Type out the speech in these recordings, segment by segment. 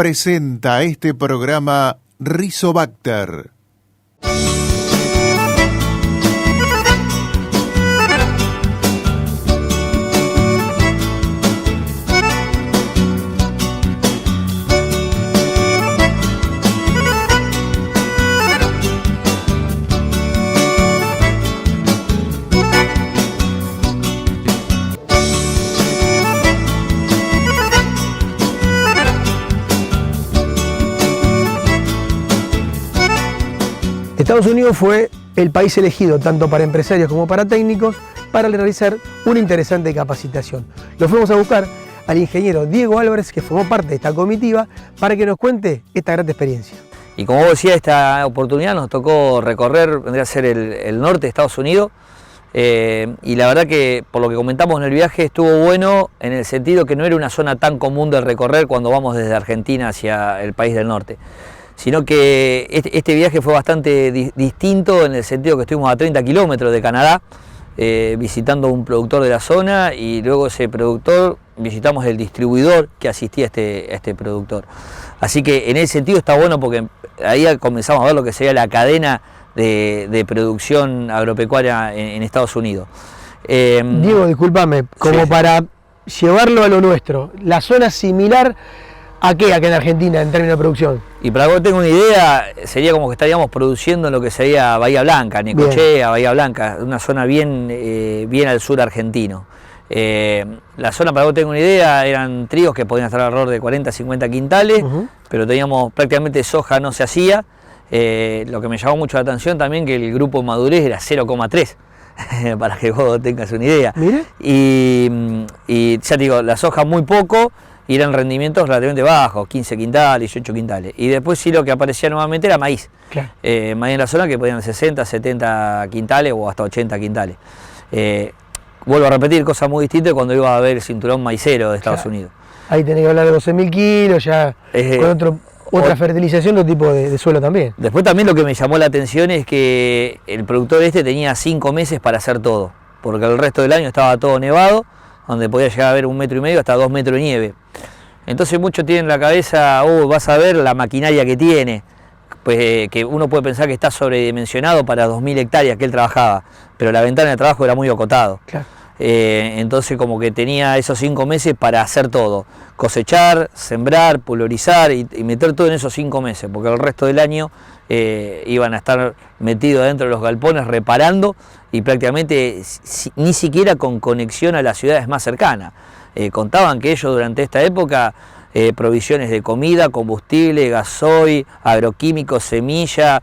presenta este programa Rizobacter. Estados Unidos fue el país elegido, tanto para empresarios como para técnicos, para realizar una interesante capacitación. Lo fuimos a buscar al ingeniero Diego Álvarez, que formó parte de esta comitiva, para que nos cuente esta gran experiencia. Y como vos decías, esta oportunidad nos tocó recorrer, vendría a ser el norte de Estados Unidos, y la verdad que por lo que comentamos en el viaje estuvo bueno en el sentido que no era una zona tan común de recorrer cuando vamos desde Argentina hacia el país del norte, sino que este viaje fue bastante distinto en el sentido que estuvimos a 30 kilómetros de Canadá, visitando un productor de la zona, y luego ese productor visitamos el distribuidor que asistía a este productor. Así que en ese sentido está bueno porque ahí comenzamos a ver lo que sería la cadena de producción agropecuaria en Estados Unidos. Diego, discúlpame, como sí, para llevarlo a lo nuestro, la zona similar ¿a qué acá en Argentina en términos de producción? Y para que vos tengas una idea, sería como que estaríamos produciendo en lo que sería Bahía Blanca, Necochea, Bahía Blanca, una zona bien al sur argentino. La zona, para que vos tengas una idea, eran trigos que podían estar alrededor de 40, 50 quintales, pero teníamos prácticamente soja, no se hacía. Lo que me llamó mucho la atención también, que el grupo madurez era 0,3, para que vos tengas una idea. ¿Mire? Y ya te digo, la soja muy poco, y eran rendimientos relativamente bajos, 15 quintales, 18 quintales. Y después sí lo que aparecía nuevamente era maíz. Claro. Maíz en la zona que podían 60, 70 quintales o hasta 80 quintales. Vuelvo a repetir, cosa muy distinta cuando iba a ver el cinturón maicero de Estados Unidos. Ahí tenés que hablar de 12.000 kilos, ya con otra fertilización, otro tipo de suelo también. Después también lo que me llamó la atención es que el productor tenía 5 meses para hacer todo, porque el resto del año estaba todo nevado, donde podía llegar a haber 1,5 metros hasta 2 metros de nieve. Entonces muchos tienen en la cabeza, vas a ver la maquinaria que tiene, pues que uno puede pensar que está sobredimensionado para 2.000 hectáreas que él trabajaba, pero la ventana de trabajo era muy acotado. Claro. Entonces como que tenía esos 5 meses para hacer todo, cosechar, sembrar, pulverizar y meter todo en esos 5 meses, porque el resto del año iban a estar metidos dentro de los galpones reparando y prácticamente ni siquiera con conexión a las ciudades más cercanas. Contaban que ellos durante esta época provisiones de comida, combustible, gasoil, agroquímicos, semilla,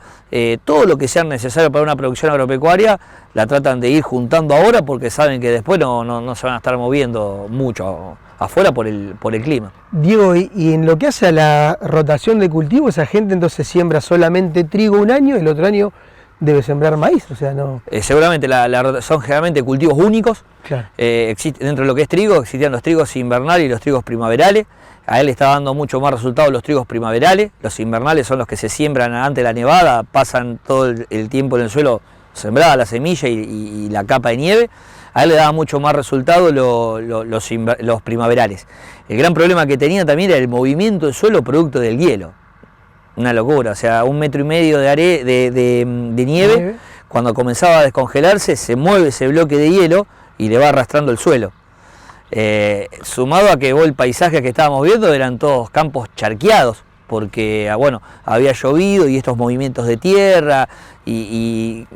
todo lo que sea necesario para una producción agropecuaria la tratan de ir juntando ahora porque saben que después no se van a estar moviendo mucho afuera por el clima. Diego, y en lo que hace a la rotación de cultivo, esa gente entonces siembra solamente trigo un año y el otro año debe sembrar maíz, o sea, no... Seguramente son generalmente cultivos únicos. Claro. Dentro de lo que es trigo, existían los trigos invernales y los trigos primaverales. A él le está dando mucho más resultados los trigos primaverales. Los invernales son los que se siembran antes de la nevada, pasan todo el tiempo en el suelo sembrada la semilla y la capa de nieve. A él le daba mucho más resultado los primaverales. El gran problema que tenía también era el movimiento del suelo producto del hielo. Una locura, o sea, 1,5 metros de nieve, cuando comenzaba a descongelarse, se mueve ese bloque de hielo y le va arrastrando el suelo. Sumado a que el paisaje que estábamos viendo eran todos campos charqueados, porque había llovido y estos movimientos de tierra, y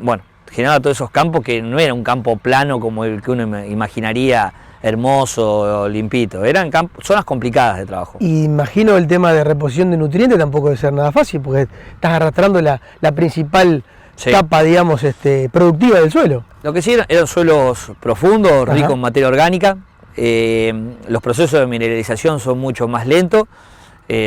generaba todos esos campos que no era un campo plano como el que uno imaginaría, hermoso, limpito. Eran zonas complicadas de trabajo. Y imagino el tema de reposición de nutrientes tampoco debe ser nada fácil, porque estás arrastrando la principal capa, digamos, productiva del suelo. Lo que sí eran suelos profundos, ricos en materia orgánica. Los procesos de mineralización son mucho más lentos,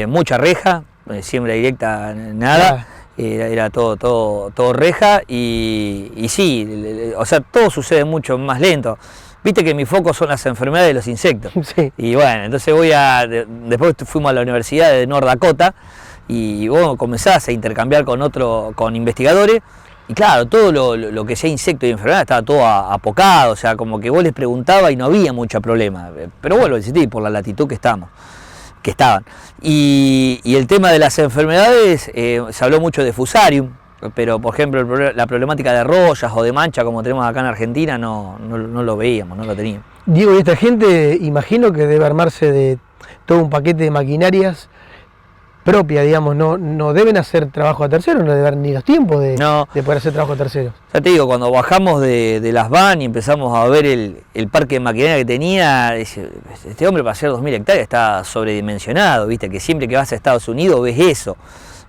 mucha reja, siembra directa, nada. Era todo reja y sí, o sea, todo sucede mucho más lento. Viste que mi foco son las enfermedades de los insectos. Sí. Y bueno, entonces después fuimos a la Universidad de North Dakota y comenzás a intercambiar con investigadores. Y claro, todo lo que sea insecto y enfermedad estaba todo apocado, o sea, como que vos les preguntabas y no había mucho problema. Pero vuelvo a insistir, por la latitud que estamos. que estaban. Y el tema de las enfermedades, se habló mucho de fusarium, pero por ejemplo la problemática de rollas o de mancha como tenemos acá en Argentina no lo veíamos, no lo teníamos. Diego, y esta gente imagino que debe armarse de todo un paquete de maquinarias propia, digamos, no deben hacer trabajo a terceros, no deben ni los tiempos de poder hacer trabajo a terceros. Ya te digo, cuando bajamos de las van y empezamos a ver el parque de maquinaria que tenía, este hombre para hacer 2.000 hectáreas está sobredimensionado, viste, que siempre que vas a Estados Unidos ves eso.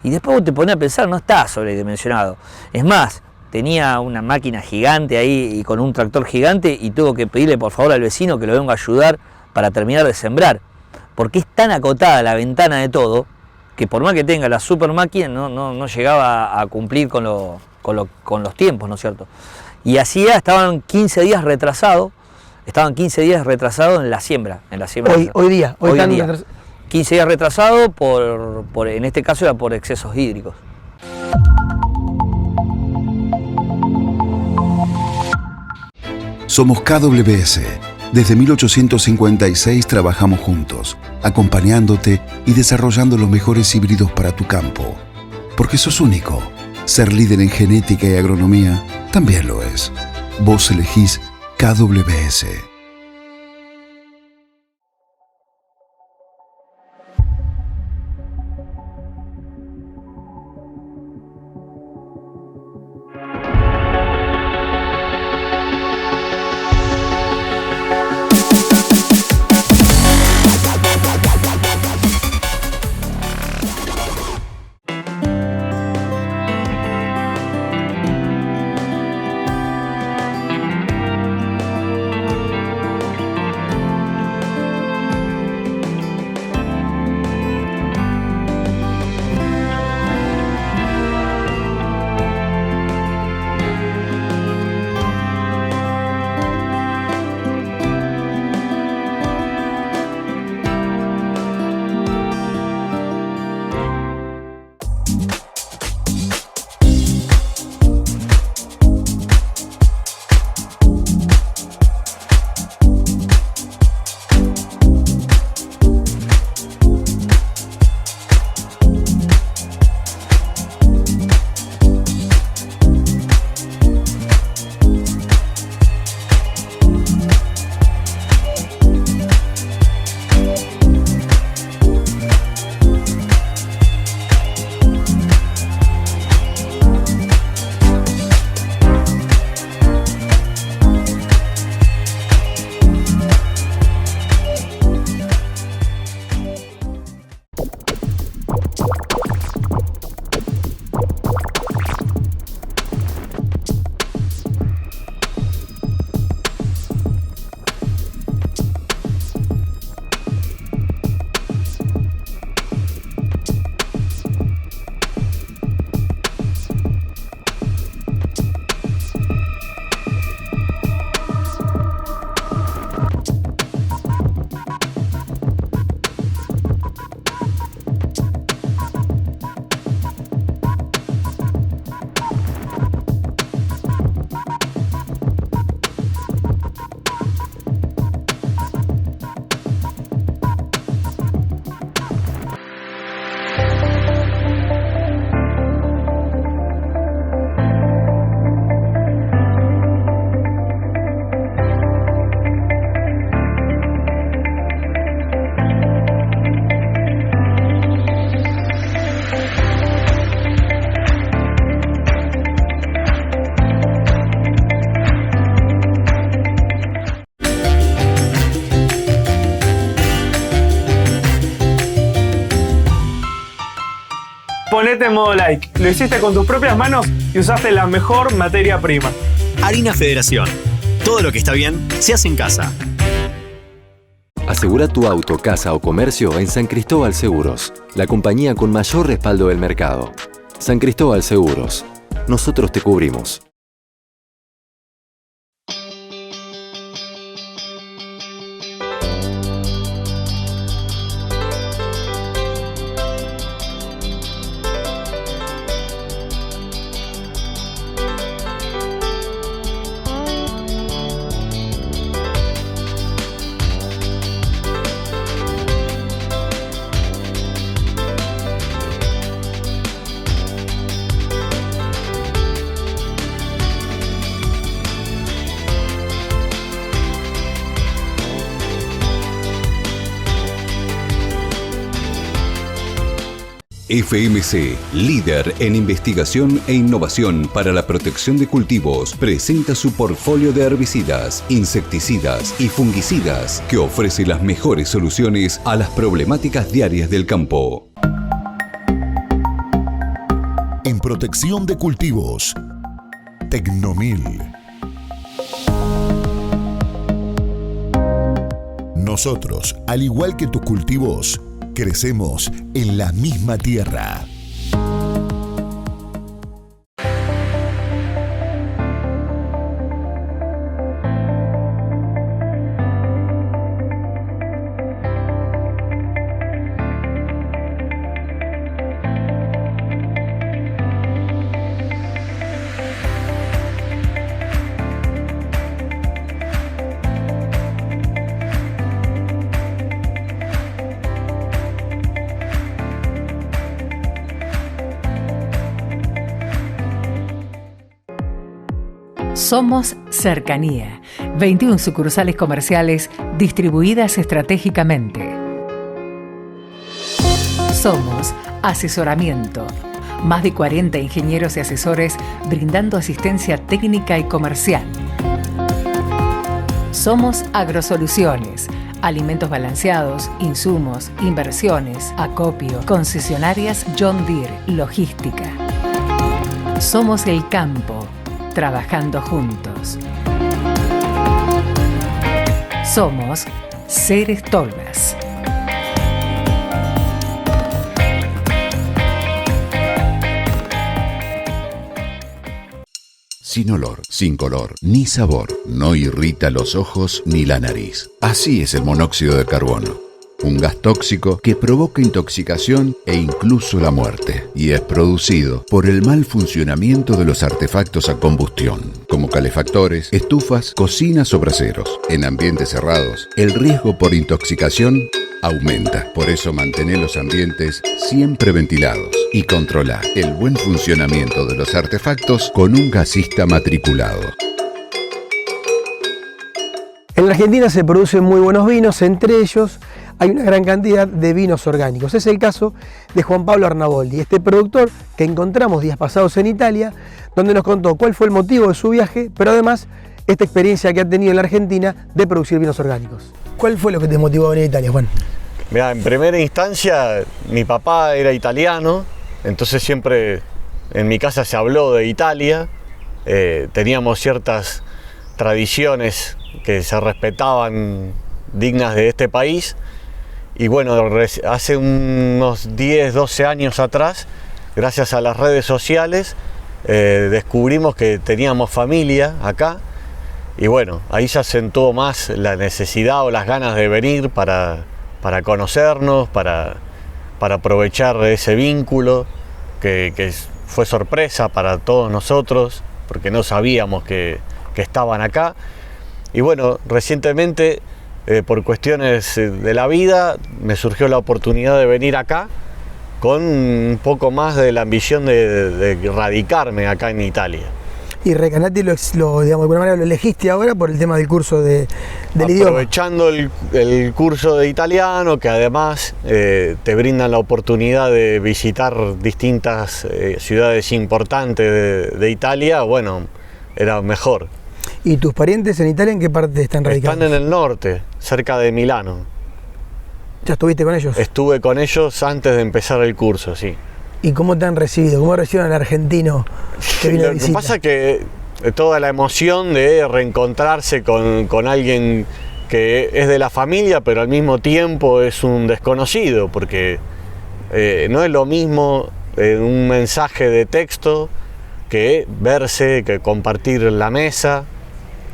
Y después te pones a pensar, no está sobredimensionado. Es más, tenía una máquina gigante ahí y con un tractor gigante y tuvo que pedirle por favor al vecino que lo venga a ayudar para terminar de sembrar. Porque es tan acotada la ventana de todo que por más que tenga la super máquina no llegaba a cumplir con los tiempos, ¿no es cierto? Y así estaban 15 días retrasados en la siembra. Hoy día. 15 días retrasados en este caso era por excesos hídricos. Somos KWS. Desde 1856 trabajamos juntos, acompañándote y desarrollando los mejores híbridos para tu campo. Porque sos único. Ser líder en genética y agronomía también lo es. Vos elegís KWS. Ponete en modo like. Lo hiciste con tus propias manos y usaste la mejor materia prima. Harina Federación. Todo lo que está bien se hace en casa. Asegura tu auto, casa o comercio en San Cristóbal Seguros, la compañía con mayor respaldo del mercado. San Cristóbal Seguros. Nosotros te cubrimos. FMC, líder en investigación e innovación para la protección de cultivos, presenta su portfolio de herbicidas, insecticidas y fungicidas que ofrece las mejores soluciones a las problemáticas diarias del campo. En protección de cultivos, Tecnomil. Nosotros, al igual que tus cultivos, crecemos en la misma tierra. Somos Cercanía. 21 sucursales comerciales distribuidas estratégicamente. Somos Asesoramiento. Más de 40 ingenieros y asesores brindando asistencia técnica y comercial. Somos Agrosoluciones. Alimentos balanceados, insumos, inversiones, acopio, concesionarias John Deere, logística. Somos el campo. Trabajando juntos. Somos Ceres Tolvas. Sin olor, sin color, ni sabor. No irrita los ojos ni la nariz. Así es el monóxido de carbono. Un gas tóxico que provoca intoxicación e incluso la muerte, y es producido por el mal funcionamiento de los artefactos a combustión, como calefactores, estufas, cocinas o braseros. En ambientes cerrados, el riesgo por intoxicación aumenta. Por eso mantén los ambientes siempre ventilados y controla el buen funcionamiento de los artefactos con un gasista matriculado. En la Argentina se producen muy buenos vinos, entre ellos hay una gran cantidad de vinos orgánicos. Es el caso de Juan Pablo Arnaboldi, este productor que encontramos días pasados en Italia, donde nos contó cuál fue el motivo de su viaje, pero además esta experiencia que ha tenido en la Argentina de producir vinos orgánicos. ¿Cuál fue lo que te motivó a venir a Italia, Juan? Mira, en primera instancia, mi papá era italiano, entonces siempre en mi casa se habló de Italia, teníamos ciertas tradiciones que se respetaban dignas de este país. Y bueno, hace unos 10, 12 años atrás, gracias a las redes sociales, descubrimos que teníamos familia acá. Y bueno, ahí se acentuó más la necesidad o las ganas de venir para conocernos, para aprovechar ese vínculo que fue sorpresa para todos nosotros, porque no sabíamos que estaban acá. Y bueno, recientemente, por cuestiones de la vida, me surgió la oportunidad de venir acá con un poco más de la ambición de radicarme acá en Italia. Y Recanati digamos, de alguna manera lo elegiste ahora por el tema del curso del idioma. Aprovechando el curso de italiano, que además te brindan la oportunidad de visitar distintas ciudades importantes de Italia, bueno, era mejor. ¿Y tus parientes en Italia en qué parte están radicados? Están en el norte, cerca de Milano. ¿Ya estuviste con ellos? Estuve con ellos antes de empezar el curso, sí. ¿Y cómo te han recibido? ¿Cómo reciben al argentino que viene de visita? Lo que pasa es que toda la emoción de reencontrarse con alguien que es de la familia, pero al mismo tiempo es un desconocido, porque no es lo mismo un mensaje de texto que verse, que compartir la mesa,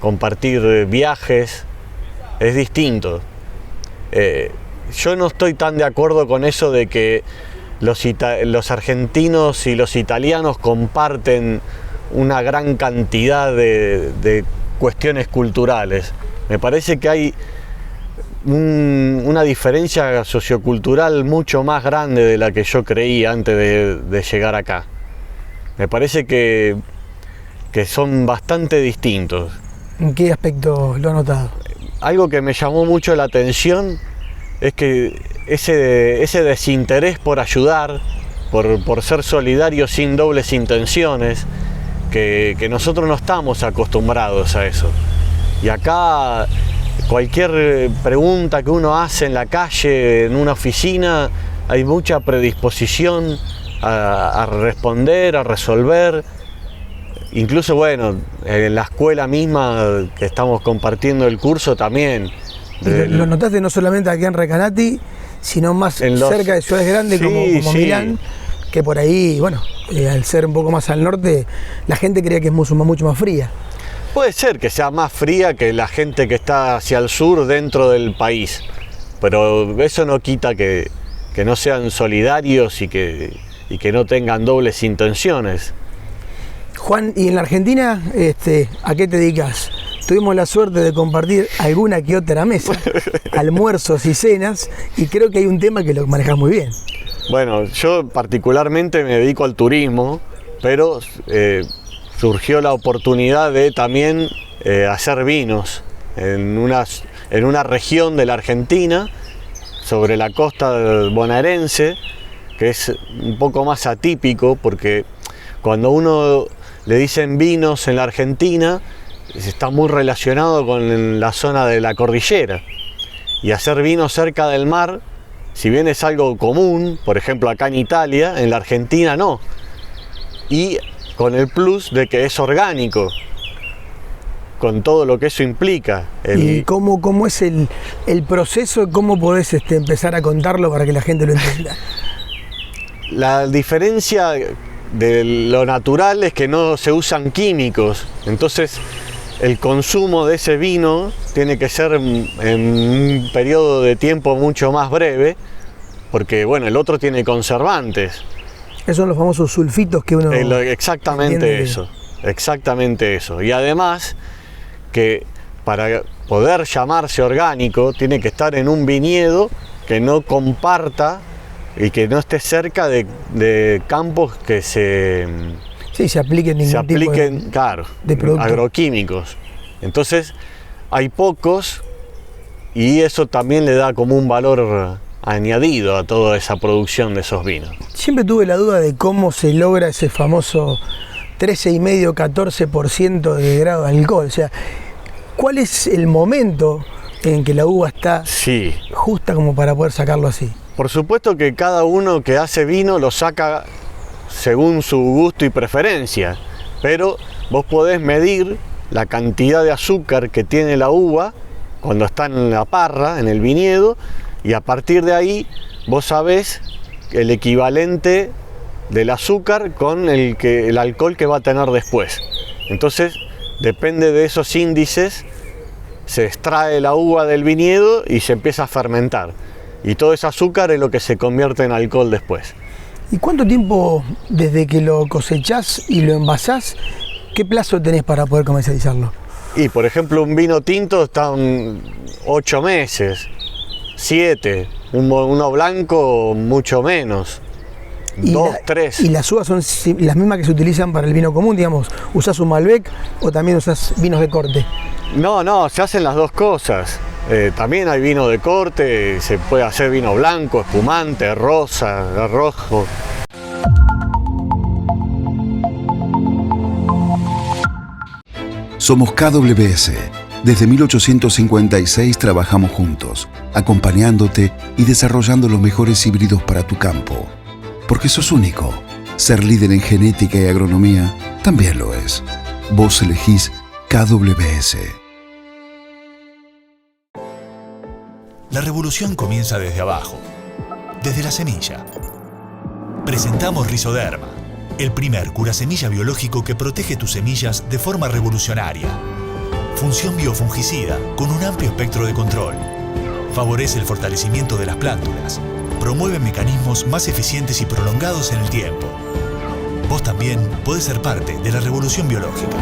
compartir viajes, es distinto. Yo no estoy tan de acuerdo con eso de que los argentinos y los italianos comparten una gran cantidad de cuestiones culturales. Me parece que hay una diferencia sociocultural mucho más grande de la que yo creí antes de llegar acá. Me parece que son bastante distintos. ¿En qué aspecto lo has notado? Algo que me llamó mucho la atención es que ese desinterés por ayudar, por ser solidarios sin dobles intenciones, que nosotros no estamos acostumbrados a eso. Y acá cualquier pregunta que uno hace en la calle, en una oficina, hay mucha predisposición a responder, a resolver. Incluso, bueno, en la escuela misma que estamos compartiendo el curso también. Lo notaste no solamente aquí en Recanati, sino más cerca de ciudades grandes como Milán, que por ahí, bueno, al ser un poco más al norte, la gente creía que es mucho más fría. Puede ser que sea más fría que la gente que está hacia el sur dentro del país, pero eso no quita que no sean solidarios y que no tengan dobles intenciones. Juan, ¿y en la Argentina a qué te dedicas? Tuvimos la suerte de compartir alguna que otra mesa, almuerzos y cenas, y creo que hay un tema que lo manejas muy bien. Bueno, yo particularmente me dedico al turismo, pero surgió la oportunidad de también hacer vinos en una región de la Argentina, sobre la costa bonaerense, que es un poco más atípico, porque cuando uno le dicen vinos en la Argentina, está muy relacionado con la zona de la cordillera. Y hacer vino cerca del mar, si bien es algo común, por ejemplo acá en Italia, en la Argentina no. Y con el plus de que es orgánico, con todo lo que eso implica. ¿Y cómo es el proceso? ¿Cómo podés empezar a contarlo para que la gente lo entienda? La diferencia de lo natural es que no se usan químicos, entonces el consumo de ese vino tiene que ser en un periodo de tiempo mucho más breve, porque bueno, el otro tiene conservantes. Esos son los famosos sulfitos que uno... Exactamente eso. Y además que para poder llamarse orgánico tiene que estar en un viñedo que no comparta y que no esté cerca de campos que se apliquen ningún tipo de producto. Agroquímicos. Entonces hay pocos y eso también le da como un valor añadido a toda esa producción de esos vinos. Siempre tuve la duda de cómo se logra ese famoso 13,5-14% de grado de alcohol. O sea, ¿cuál es el momento en que la uva está justa como para poder sacarlo así? Por supuesto que cada uno que hace vino lo saca según su gusto y preferencia, pero vos podés medir la cantidad de azúcar que tiene la uva cuando está en la parra, en el viñedo, y a partir de ahí vos sabés el equivalente del azúcar con el alcohol que va a tener después. Entonces, depende de esos índices, se extrae la uva del viñedo y se empieza a fermentar. Y todo ese azúcar es lo que se convierte en alcohol después. ¿Y cuánto tiempo desde que lo cosechás y lo envasás, qué plazo tenés para poder comercializarlo? Y por ejemplo un vino tinto está 8 meses, 7, uno blanco mucho menos, 2, 3. ¿Y las uvas son las mismas que se utilizan para el vino común, digamos? ¿Usás un Malbec o también usás vinos de corte? No, se hacen las dos cosas. También hay vino de corte, se puede hacer vino blanco, espumante, rosa, rojo. Somos KWS. Desde 1856 trabajamos juntos, acompañándote y desarrollando los mejores híbridos para tu campo. Porque sos único. Ser líder en genética y agronomía también lo es. Vos elegís KWS. La revolución comienza desde abajo, desde la semilla. Presentamos Rizoderma, el primer curasemilla biológico que protege tus semillas de forma revolucionaria. Función biofungicida con un amplio espectro de control. Favorece el fortalecimiento de las plántulas. Promueve mecanismos más eficientes y prolongados en el tiempo. Vos también podés ser parte de la revolución biológica.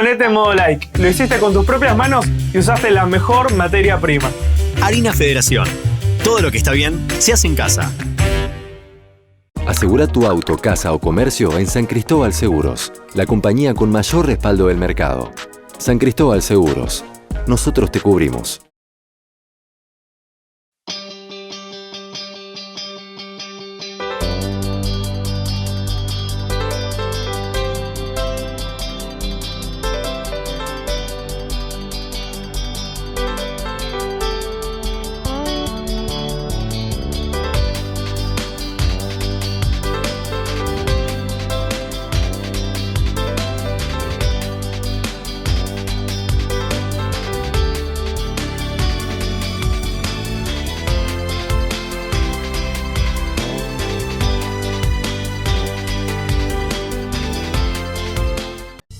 ponete en modo like. Lo hiciste con tus propias manos y usaste la mejor materia prima. Harina Federación. Todo lo que está bien se hace en casa. Asegura tu auto, casa o comercio en San Cristóbal Seguros, la compañía con mayor respaldo del mercado. San Cristóbal Seguros. Nosotros te cubrimos.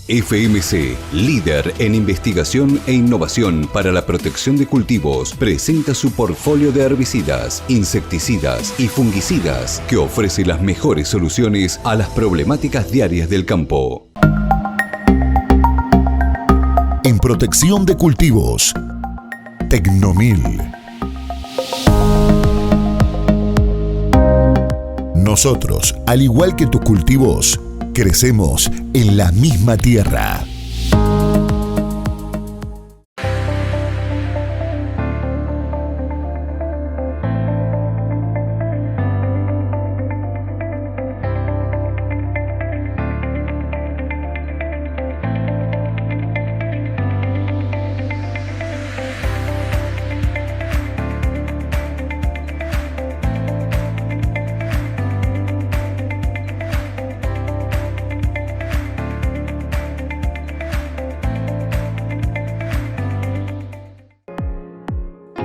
FMC, líder en investigación e innovación para la protección de cultivos, presenta su portfolio de herbicidas, insecticidas y fungicidas que ofrece las mejores soluciones a las problemáticas diarias del campo. En protección de cultivos, Tecnomil. Nosotros, al igual que tus cultivos, crecemos en la misma tierra.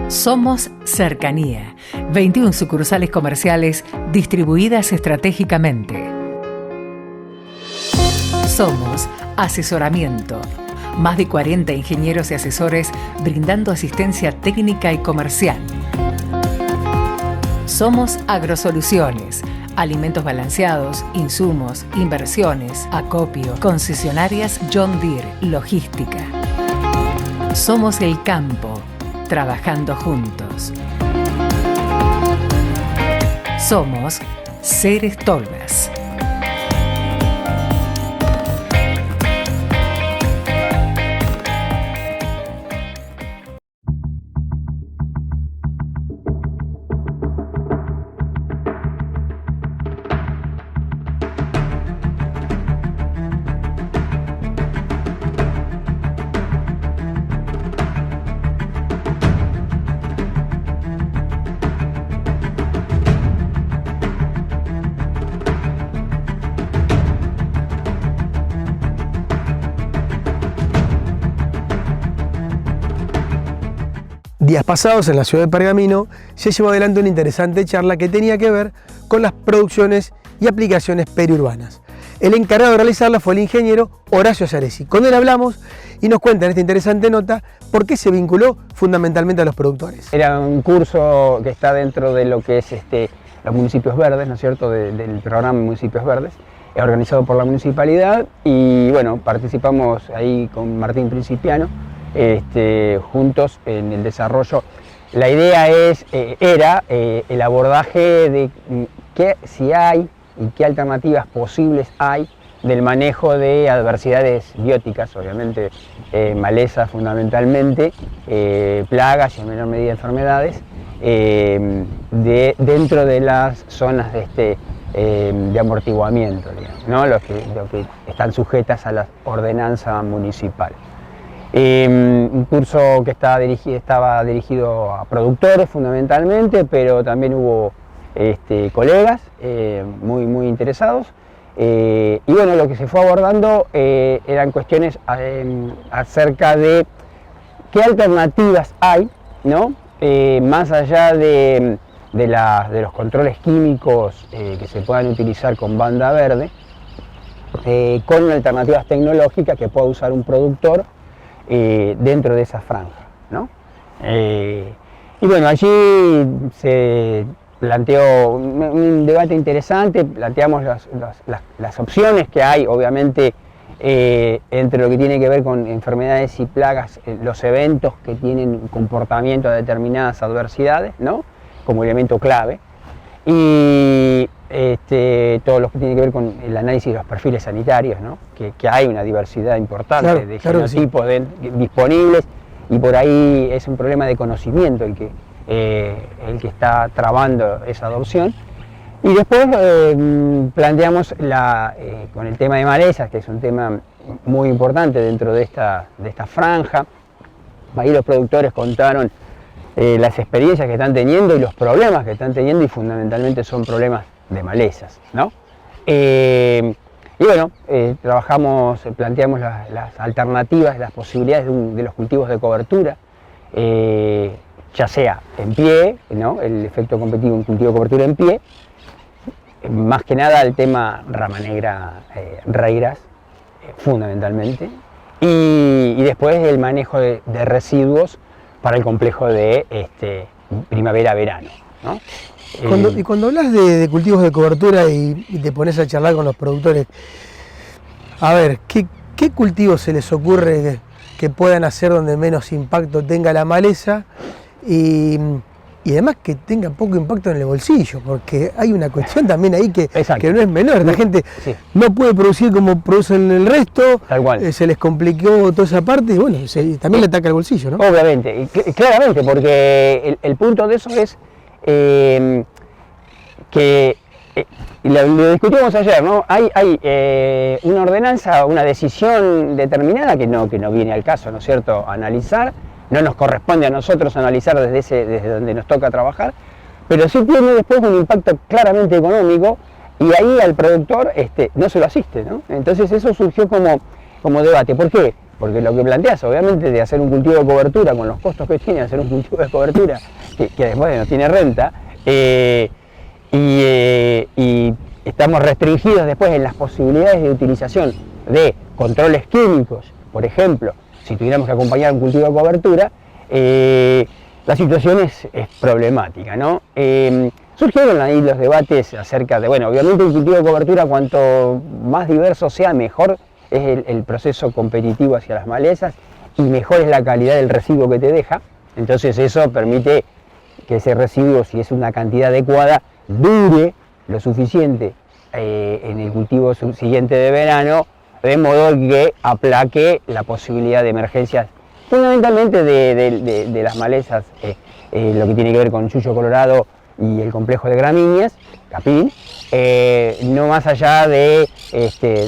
Somos Cercanía. 21 sucursales comerciales distribuidas estratégicamente. Somos Asesoramiento. Más de 40 ingenieros y asesores brindando asistencia técnica y comercial. Somos Agrosoluciones. Alimentos balanceados, insumos, inversiones, acopio, concesionarias John Deere, logística. Somos el campo. Trabajando juntos. Somos Ceres Tolvas. Días pasados en la ciudad de Pergamino se llevó adelante una interesante charla que tenía que ver con las producciones y aplicaciones periurbanas. El encargado de realizarla fue el ingeniero Horacio Ceresi. Con él hablamos y nos cuenta en esta interesante nota por qué se vinculó fundamentalmente a los productores. Era un curso que está dentro de lo que es los municipios verdes, ¿no es cierto?, del programa Municipios Verdes, organizado por la municipalidad, y bueno, participamos ahí con Martín Principiano, juntos en el desarrollo. La idea era el abordaje de si hay y qué alternativas posibles hay del manejo de adversidades bióticas, obviamente malezas fundamentalmente, plagas y en menor medida enfermedades, dentro de las zonas de amortiguamiento, digamos, ¿no? Los que están sujetas a la ordenanza municipal. Un curso que estaba dirigido a productores fundamentalmente, pero también hubo colegas muy interesados. Y bueno, lo que se fue abordando eran cuestiones acerca de qué alternativas hay, ¿no? Más allá de los controles químicos que se puedan utilizar con banda verde, con alternativas tecnológicas que pueda usar un productor dentro de esa franja, ¿no? Y bueno, allí se planteó un debate interesante, planteamos las opciones que hay, obviamente entre lo que tiene que ver con enfermedades y plagas, los eventos que tienen comportamiento a determinadas adversidades, ¿no? Como elemento clave, y todo lo que tiene que ver con el análisis de los perfiles sanitarios, ¿no? Que hay una diversidad importante de genotipos disponibles, y por ahí es un problema de conocimiento el que está trabando esa adopción. Y después planteamos con el tema de malezas, que es un tema muy importante dentro de esta franja. Ahí los productores contaron las experiencias que están teniendo y los problemas que están teniendo, y fundamentalmente son problemas de malezas, ¿no? Y bueno, planteamos las alternativas, las posibilidades de los cultivos de cobertura, ya sea en pie, ¿no? El efecto competitivo en cultivo de cobertura en pie, más que nada el tema rama negra, reiras, fundamentalmente, y después el manejo de residuos para el complejo de primavera-verano, ¿no? Y cuando hablas de cultivos de cobertura y te pones a charlar con los productores, a ver, ¿qué cultivos se les ocurre que puedan hacer donde menos impacto tenga la maleza y además que tenga poco impacto en el bolsillo? Porque hay una cuestión también ahí que no es menor. La gente no puede producir como producen el resto, tal cual. Se les complicó toda esa parte y bueno, también le ataca el bolsillo, ¿no? Obviamente, claramente, porque el punto de eso es que lo discutimos ayer, ¿no? Hay una ordenanza, una decisión determinada que no viene al caso, ¿no es cierto?, analizar. No nos corresponde a nosotros analizar desde donde nos toca trabajar, pero sí tiene después un impacto claramente económico, y ahí al productor no se lo asiste, ¿no? Entonces eso surgió como debate. ¿Por qué? Porque lo que planteas, obviamente, de hacer un cultivo de cobertura con los costos que tiene hacer un cultivo de cobertura, que después no tiene renta, y estamos restringidos después en las posibilidades de utilización de controles químicos, por ejemplo. Si tuviéramos que acompañar un cultivo de cobertura, la situación es problemática, ¿no? Surgieron ahí los debates acerca de, bueno, obviamente un cultivo de cobertura, cuanto más diverso sea, mejor es el proceso competitivo hacia las malezas y mejor es la calidad del residuo que te deja. Entonces eso permite que ese residuo, si es una cantidad adecuada, dure lo suficiente en el cultivo siguiente de verano, de modo que aplaque la posibilidad de emergencias, fundamentalmente de las malezas, lo que tiene que ver con chucho colorado y el complejo de gramíneas, capín, no más allá de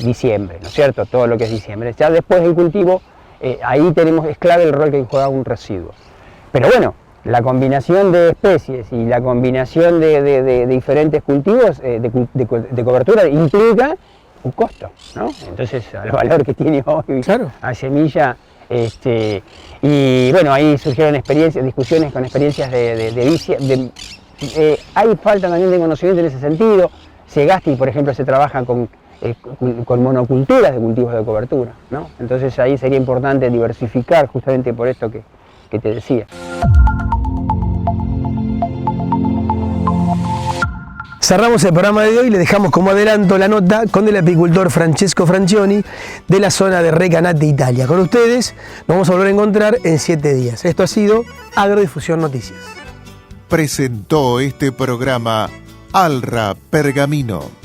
diciembre, ¿no es cierto?, todo lo que es diciembre. Ya después del cultivo, ahí es clave el rol que juega un residuo. Pero bueno, la combinación de especies y la combinación de diferentes cultivos de cobertura implica un costo, ¿no? Entonces, al valor que tiene hoy a semilla, y bueno, ahí surgieron discusiones con experiencias hay falta también de conocimiento en ese sentido. Segasti, por ejemplo, se trabaja con monoculturas de cultivos de cobertura, ¿no? Entonces ahí sería importante diversificar, justamente por esto que te decía. Cerramos el programa de hoy y le dejamos como adelanto la nota con el apicultor Francesco Francioni de la zona de Recanati, Italia. Con ustedes nos vamos a volver a encontrar en 7 días. Esto ha sido Agrodifusión Noticias. Presentó este programa Alra Pergamino.